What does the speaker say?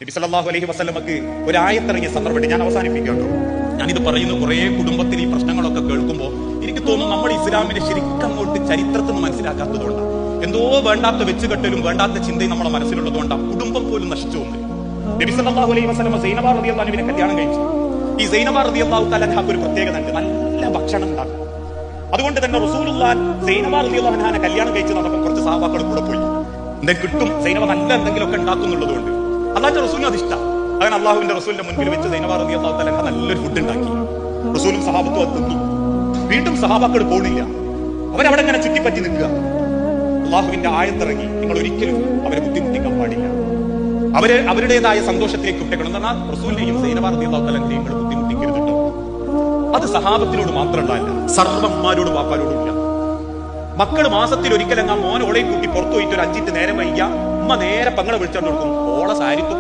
നബി സല്ലല്ലാഹു അലൈഹി വസല്ലമക്ക് ഒരു ആയത്തിറങ്ങിയ സന്ദർഭത്തിൽ ഞാൻ അവസാനിപ്പിക്കാട്ടോ. ഞാനിത് പറയുന്നു, കുറെ കുടുംബത്തിൽ ഈ പ്രശ്നങ്ങളൊക്കെ കേൾക്കുമ്പോൾ എനിക്ക് തോന്നുന്നു നമ്മൾ ഇസ്ലാമിനെ ശരിക്കും അങ്ങോട്ട് ചരിത്രത്തിൽ നിന്ന് മനസ്സിലാക്കാത്തതുകൊണ്ടാണ്. എന്തോ വേണ്ടാത്ത വെച്ചുകെട്ടലും വേണ്ടാത്ത ചിന്തയും നമ്മളെ മനസ്സിലുള്ളതുകൊണ്ടാണ് കുടുംബം പോലും നശിച്ചു പോകുന്നത്. നബി സല്ലല്ലാഹു അലൈഹി വസല്ലമ സൈനബ റളിയല്ലാഹു അൻഹയെ കല്യാണം കഴിച്ചു. ഈ സൈനബ റളിയല്ലാഹു തആല അൻഹക്ക് ഒരു പ്രത്യേകത ഉണ്ട്, നല്ല ഭക്ഷണം ഉണ്ടാക്കും. അതുകൊണ്ട് തന്നെ റസൂലുള്ളാഹി സൈനബ റളിയല്ലാഹു അൻഹയെ കല്യാണം കഴിച്ചു നടന്നപ്പോൾ കുറച്ച് സഹാബാക്കൾ കൂടെ പോയി. എന്തെങ്കിലും കിട്ടും, സൈനബ നല്ല എന്തെങ്കിലുമൊക്കെ ഉണ്ടാക്കുന്നുള്ളതുകൊണ്ട് അല്ലാത്ത റസൂലിന് അത് ഇഷ്ടം. അങ്ങനെ അള്ളാഹുവിന്റെ റസൂലിന്റെ മുൻപിൽ വെച്ച് സൈനബ റളിയല്ലാഹു തആല നല്ലൊരു ഫുഡ് ഉണ്ടാക്കി. റസൂലും സഹാബത്തും അത് തിന്നു. വീണ്ടും സഹാബാക്കൾ പോണില്ല, അവരവിടെ ഇങ്ങനെ ചുറ്റിപ്പറ്റി നിൽക്കുക. അള്ളാഹുവിന്റെ ആയത്തിറങ്ങി, നിങ്ങൾ ഒരിക്കലും അവരെ ബുദ്ധിമുട്ടിക്കാൻ പാടില്ല, അവര് അവരുടേതായ സന്തോഷത്തിലേക്ക് വിട്ടേക്കണം. എന്നാൽ റസൂലിനെയും സൈനബ റളിയല്ലാഹു തആലയെയും നിങ്ങൾ ബുദ്ധിമുട്ടിക്കരുത് കേട്ടോ. അത് സഹാബത്തിനോട് മാത്രമല്ല, സർവ്വന്മാരോടും വാപ്പാരോടും ഇല്ല. മക്കൾ മാസത്തിൽ ഒരിക്കലെങ്ങാ മോൻ ഓളെയും കൂട്ടി പുറത്തു പോയിട്ട് ഒരു 5 മിനിറ്റ് നേരം വൈകിയ ഉമ്മ നേരെ പെങ്ങളെ വിളിച്ചോണ്ട് കൊടുക്കും, ഓളെ സാരിത്തു